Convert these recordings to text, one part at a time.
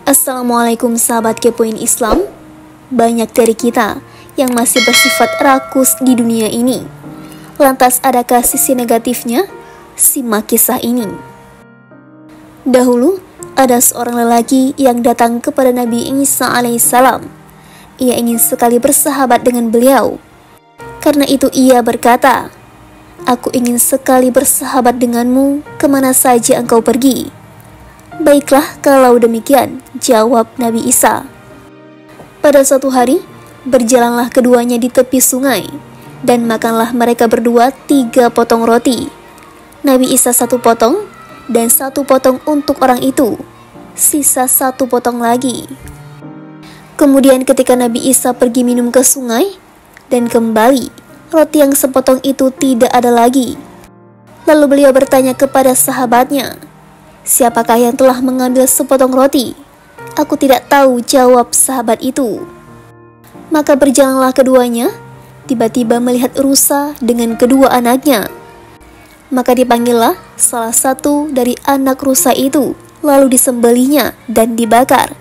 Assalamualaikum sahabat kepoin Islam. Banyak dari kita yang masih bersifat rakus di dunia ini. Lantas adakah sisi negatifnya? Simak kisah ini. Dahulu ada seorang lelaki yang datang kepada Nabi Isa alaihissalam. Ia ingin sekali bersahabat dengan beliau. Karena itu ia berkata, "Aku ingin sekali bersahabat denganmu kemana saja engkau pergi." "Baiklah kalau demikian," jawab Nabi Isa. Pada suatu hari, berjalanlah keduanya di tepi sungai, dan makanlah mereka berdua 3 potong roti. Nabi Isa 1 potong, dan 1 potong untuk orang itu, sisa 1 potong lagi. Kemudian ketika Nabi Isa pergi minum ke sungai, dan kembali, roti yang sepotong itu tidak ada lagi. Lalu beliau bertanya kepada sahabatnya, "Siapakah yang telah mengambil sepotong roti?" "Aku tidak tahu," jawab sahabat itu. Maka berjalanlah keduanya, tiba-tiba melihat rusa dengan kedua anaknya. Maka dipanggillah salah satu dari anak rusa itu, lalu disembelihnya dan dibakar.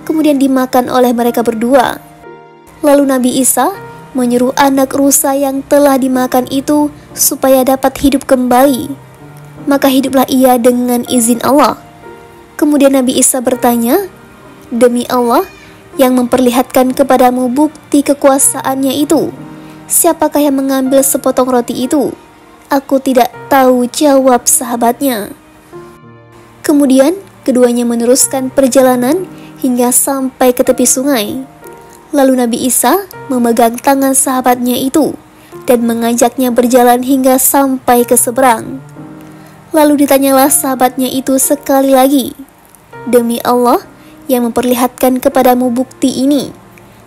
Kemudian dimakan oleh mereka berdua. Lalu Nabi Isa menyuruh anak rusa yang telah dimakan itu supaya dapat hidup kembali. Maka hiduplah ia dengan izin Allah. Kemudian Nabi Isa bertanya, "Demi Allah yang memperlihatkan kepadamu bukti kekuasaannya itu, siapakah yang mengambil sepotong roti itu?" "Aku tidak tahu," jawab sahabatnya. Kemudian keduanya meneruskan perjalanan hingga sampai ke tepi sungai. Lalu Nabi Isa memegang tangan sahabatnya itu dan mengajaknya berjalan hingga sampai ke seberang. Lalu ditanyalah sahabatnya itu sekali lagi, "Demi Allah yang memperlihatkan kepadamu bukti ini,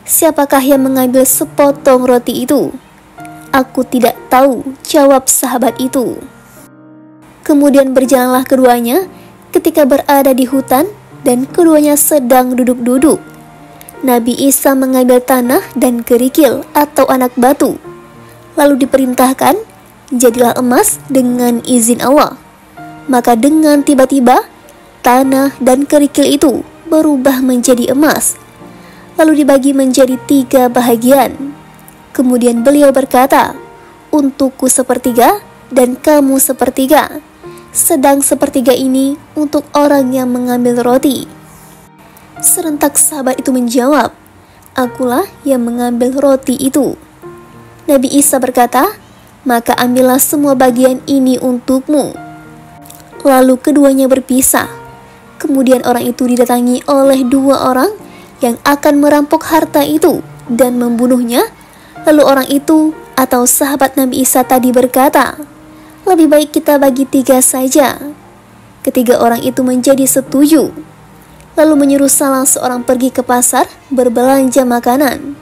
siapakah yang mengambil sepotong roti itu?" "Aku tidak tahu," jawab sahabat itu. Kemudian berjalanlah keduanya ketika berada di hutan dan keduanya sedang duduk-duduk. Nabi Isa mengambil tanah dan kerikil atau anak batu, lalu diperintahkan, "Jadilah emas dengan izin Allah." Maka dengan tiba-tiba, tanah dan kerikil itu berubah menjadi emas, lalu dibagi menjadi 3 bahagian. Kemudian beliau berkata, "Untukku sepertiga dan kamu sepertiga, sedang sepertiga ini untuk orang yang mengambil roti." Serentak sahabat itu menjawab, "Akulah yang mengambil roti itu." Nabi Isa berkata, "Maka ambillah semua bagian ini untukmu." Lalu keduanya berpisah. Kemudian orang itu didatangi oleh 2 orang yang akan merampok harta itu dan membunuhnya. Lalu orang itu atau sahabat Nabi Isa tadi berkata, "Lebih baik kita bagi 3 saja." Ketiga orang itu menjadi setuju. Lalu menyuruh salah seorang pergi ke pasar berbelanja makanan.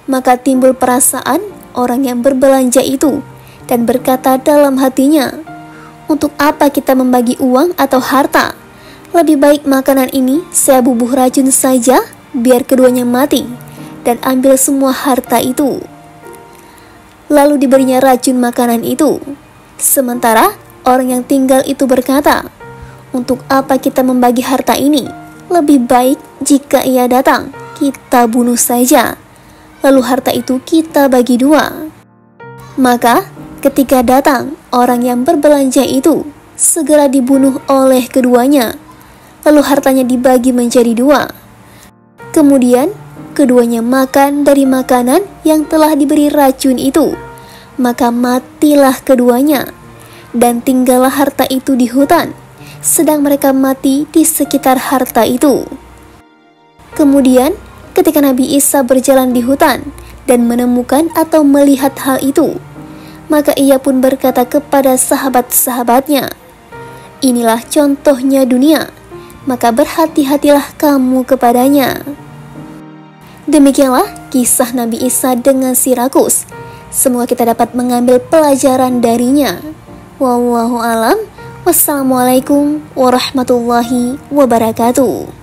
Maka timbul perasaan orang yang berbelanja itu dan berkata dalam hatinya, "Untuk apa kita membagi uang atau harta? Lebih baik makanan ini saya bubuh racun saja, biar keduanya mati, dan ambil semua harta itu." Lalu diberinya racun makanan itu. Sementara orang yang tinggal itu berkata, "Untuk apa kita membagi harta ini? Lebih baik jika ia datang, kita bunuh saja, lalu harta itu kita bagi 2. Maka ketika datang orang yang berbelanja itu, segera dibunuh oleh keduanya, lalu hartanya dibagi menjadi 2. Kemudian keduanya makan dari makanan yang telah diberi racun itu, maka matilah keduanya, dan tinggallah harta itu di hutan, sedang mereka mati di sekitar harta itu. Kemudian ketika Nabi Isa berjalan di hutan dan menemukan atau melihat hal itu, maka ia pun berkata kepada sahabat-sahabatnya, "Inilah contohnya dunia, maka berhati-hatilah kamu kepadanya." Demikianlah kisah Nabi Isa dengan si rakus. Semoga kita dapat mengambil pelajaran darinya. Wallahu alam. Wassalamualaikum warahmatullahi wabarakatuh.